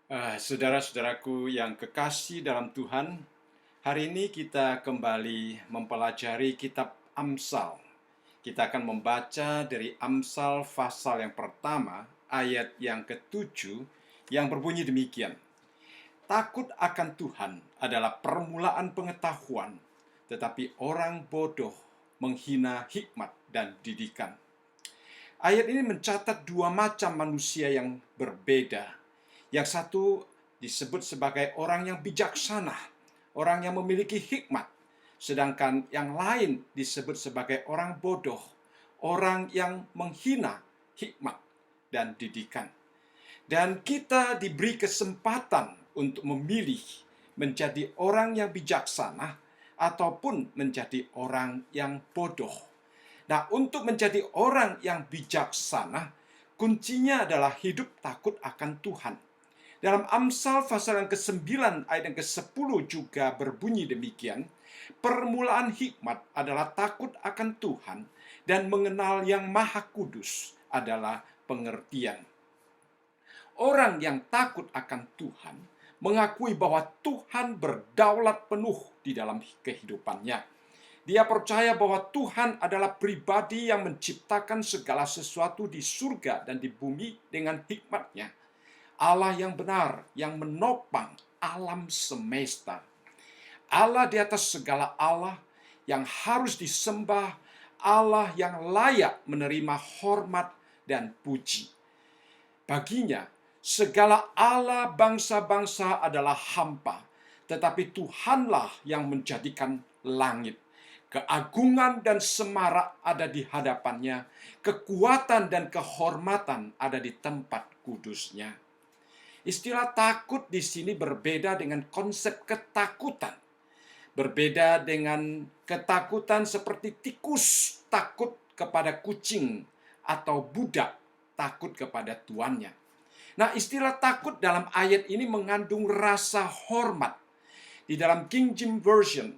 Saudara-saudaraku yang kekasih dalam Tuhan, hari ini kita kembali mempelajari kitab Amsal. Kita akan membaca dari Amsal pasal yang pertama, ayat yang ke-7, yang berbunyi demikian. Takut akan Tuhan adalah permulaan pengetahuan, tetapi orang bodoh menghina hikmat dan didikan. Ayat ini mencatat dua macam manusia yang berbeda. Yang satu disebut sebagai orang yang bijaksana, orang yang memiliki hikmat. Sedangkan yang lain disebut sebagai orang bodoh, orang yang menghina hikmat dan didikan. Dan kita diberi kesempatan untuk memilih menjadi orang yang bijaksana ataupun menjadi orang yang bodoh. Nah, untuk menjadi orang yang bijaksana, kuncinya adalah hidup takut akan Tuhan. Dalam Amsal pasal yang ke-9 ayat yang ke-10 juga berbunyi demikian. Permulaan hikmat adalah takut akan Tuhan dan mengenal yang Maha Kudus adalah pengertian. Orang yang takut akan Tuhan mengakui bahwa Tuhan berdaulat penuh di dalam kehidupannya. Dia percaya bahwa Tuhan adalah pribadi yang menciptakan segala sesuatu di surga dan di bumi dengan hikmat-Nya. Allah yang benar, yang menopang alam semesta. Allah di atas segala Allah yang harus disembah, Allah yang layak menerima hormat dan puji. Baginya, segala Allah bangsa-bangsa adalah hampa, tetapi Tuhanlah yang menjadikan langit. Keagungan dan semarak ada di hadapannya, kekuatan dan kehormatan ada di tempat kudusnya. Istilah takut di sini berbeda dengan konsep ketakutan. Berbeda dengan ketakutan seperti tikus takut kepada kucing atau budak takut kepada tuannya. Nah, istilah takut dalam ayat ini mengandung rasa hormat. Di dalam King James Version,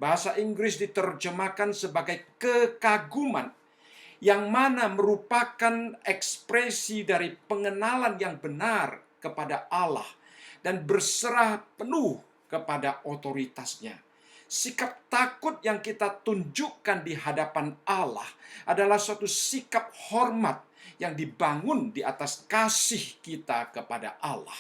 bahasa Inggris diterjemahkan sebagai kekaguman, yang mana merupakan ekspresi dari pengenalan yang benar kepada Allah dan berserah penuh kepada otoritasnya. Sikap takut yang kita tunjukkan di hadapan Allah adalah suatu sikap hormat yang dibangun di atas kasih kita kepada Allah.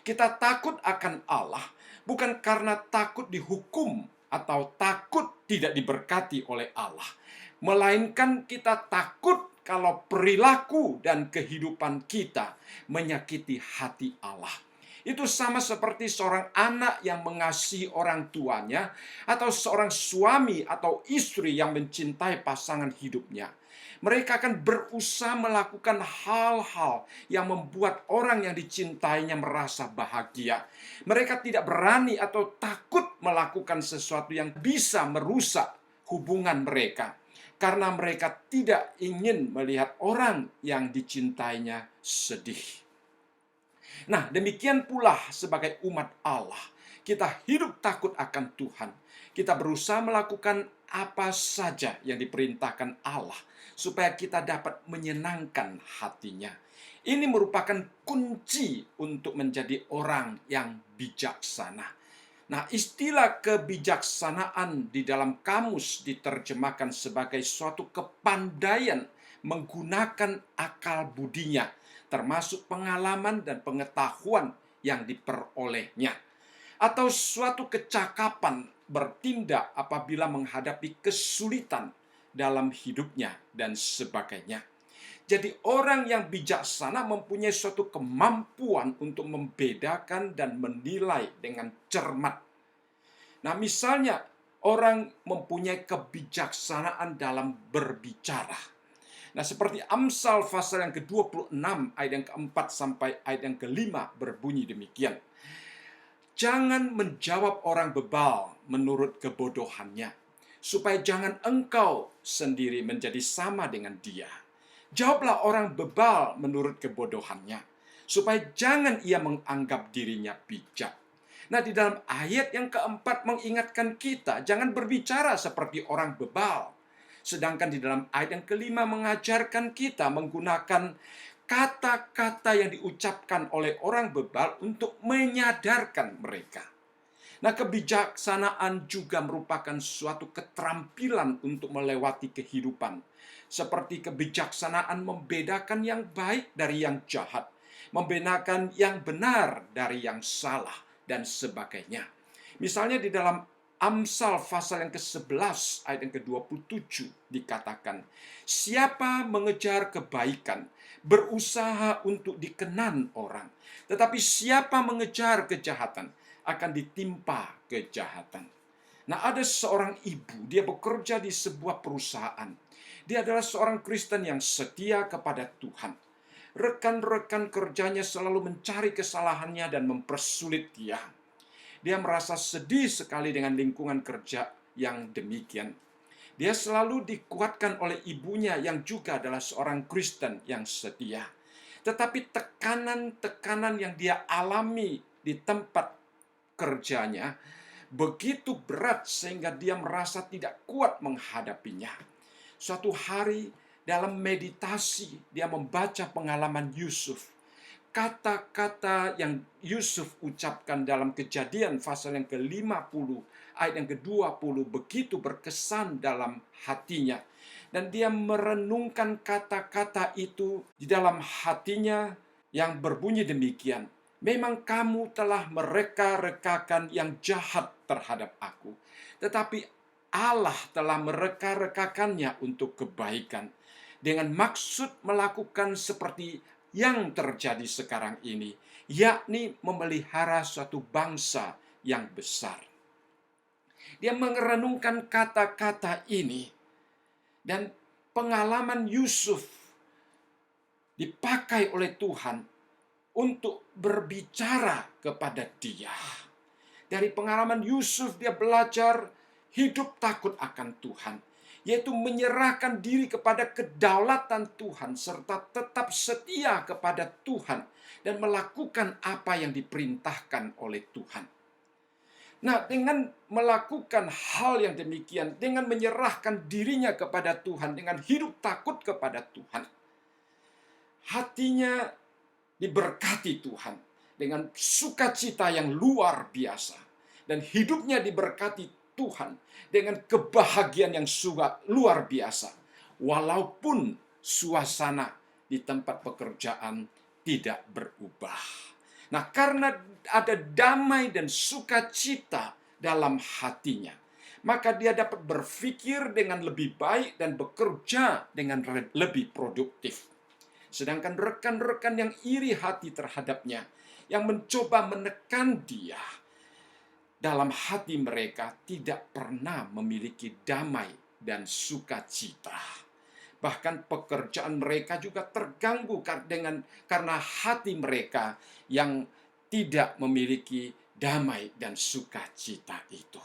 Kita takut akan Allah bukan karena takut dihukum atau takut tidak diberkati oleh Allah, melainkan kita takut kalau perilaku dan kehidupan kita menyakiti hati Allah. Itu sama seperti seorang anak yang mengasihi orang tuanya atau seorang suami atau istri yang mencintai pasangan hidupnya. Mereka akan berusaha melakukan hal-hal yang membuat orang yang dicintainya merasa bahagia. Mereka tidak berani atau takut melakukan sesuatu yang bisa merusak hubungan mereka, karena mereka tidak ingin melihat orang yang dicintainya sedih. Nah, demikian pula sebagai umat Allah, kita hidup takut akan Tuhan. Kita berusaha melakukan apa saja yang diperintahkan Allah supaya kita dapat menyenangkan hatinya. Ini merupakan kunci untuk menjadi orang yang bijaksana. Nah, istilah kebijaksanaan di dalam kamus diterjemahkan sebagai suatu kepandaian menggunakan akal budinya, termasuk pengalaman dan pengetahuan yang diperolehnya, atau suatu kecakapan bertindak apabila menghadapi kesulitan dalam hidupnya dan sebagainya. Jadi orang yang bijaksana mempunyai suatu kemampuan untuk membedakan dan menilai dengan cermat. Nah, misalnya orang mempunyai kebijaksanaan dalam berbicara. Nah, seperti Amsal pasal yang ke-26 ayat yang keempat sampai ayat yang kelima berbunyi demikian. Jangan menjawab orang bebal menurut kebodohannya, supaya jangan engkau sendiri menjadi sama dengan dia. Jawablah orang bebal menurut kebodohannya, supaya jangan ia menganggap dirinya bijak. Nah, di dalam ayat yang keempat mengingatkan kita, jangan berbicara seperti orang bebal. Sedangkan di dalam ayat yang kelima mengajarkan kita menggunakan kata-kata yang diucapkan oleh orang bebal untuk menyadarkan mereka. Nah, kebijaksanaan juga merupakan suatu keterampilan untuk melewati kehidupan. Seperti kebijaksanaan membedakan yang baik dari yang jahat, membedakan yang benar dari yang salah, dan sebagainya. Misalnya di dalam Amsal pasal yang ke-11 ayat yang ke-27 dikatakan, siapa mengejar kebaikan, berusaha untuk dikenan orang. Tetapi siapa mengejar kejahatan, akan ditimpa kejahatan. Nah, ada seorang ibu, dia bekerja di sebuah perusahaan. Dia adalah seorang Kristen yang setia kepada Tuhan. Rekan-rekan kerjanya selalu mencari kesalahannya dan mempersulit dia. Dia merasa sedih sekali dengan lingkungan kerja yang demikian. Dia selalu dikuatkan oleh ibunya yang juga adalah seorang Kristen yang setia. Tetapi tekanan-tekanan yang dia alami di tempat kerjanya begitu berat sehingga dia merasa tidak kuat menghadapinya. Suatu hari dalam meditasi dia membaca pengalaman Yusuf. Kata-kata yang Yusuf ucapkan dalam Kejadian pasal yang ke-50 ayat yang ke-20 begitu berkesan dalam hatinya. Dan dia merenungkan kata-kata itu di dalam hatinya yang berbunyi demikian. Memang kamu telah mereka-rekakan yang jahat terhadap aku, tetapi Allah telah mereka-rekakannya untuk kebaikan, dengan maksud melakukan seperti yang terjadi sekarang ini, yakni memelihara suatu bangsa yang besar. Dia merenungkan kata-kata ini, dan pengalaman Yusuf dipakai oleh Tuhan untuk berbicara kepada dia. Dari pengalaman Yusuf dia belajar hidup takut akan Tuhan, yaitu menyerahkan diri kepada kedaulatan Tuhan serta tetap setia kepada Tuhan dan melakukan apa yang diperintahkan oleh Tuhan. Nah, dengan melakukan hal yang demikian, dengan menyerahkan dirinya kepada Tuhan, dengan hidup takut kepada Tuhan, hatinya diberkati Tuhan dengan sukacita yang luar biasa, dan hidupnya diberkati Tuhan dengan kebahagiaan yang luar biasa, walaupun suasana di tempat pekerjaan tidak berubah. Nah, karena ada damai dan sukacita dalam hatinya, maka dia dapat berpikir dengan lebih baik dan bekerja dengan lebih produktif. Sedangkan rekan-rekan yang iri hati terhadapnya, yang mencoba menekan dia, dalam hati mereka tidak pernah memiliki damai dan sukacita. Bahkan pekerjaan mereka juga terganggu karena hati mereka yang tidak memiliki damai dan sukacita itu.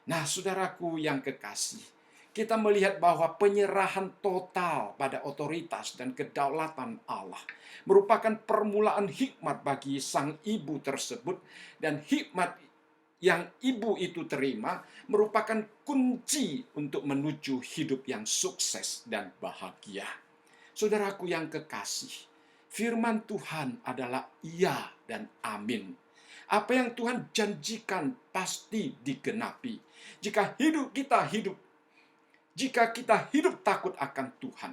Nah, saudaraku yang kekasih, kita melihat bahwa penyerahan total pada otoritas dan kedaulatan Allah merupakan permulaan hikmat bagi sang ibu tersebut, dan hikmat yang ibu itu terima merupakan kunci untuk menuju hidup yang sukses dan bahagia. Saudaraku yang kekasih, firman Tuhan adalah iya dan amin. Apa yang Tuhan janjikan pasti digenapi. Jika kita hidup takut akan Tuhan,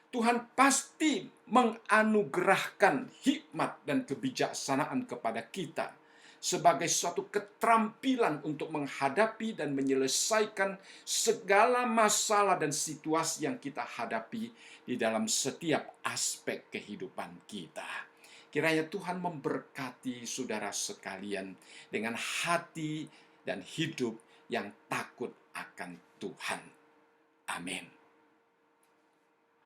Tuhan pasti menganugerahkan hikmat dan kebijaksanaan kepada kita sebagai suatu keterampilan untuk menghadapi dan menyelesaikan segala masalah dan situasi yang kita hadapi di dalam setiap aspek kehidupan kita. Kiranya Tuhan memberkati saudara sekalian dengan hati dan hidup yang takut akan Tuhan. Amin.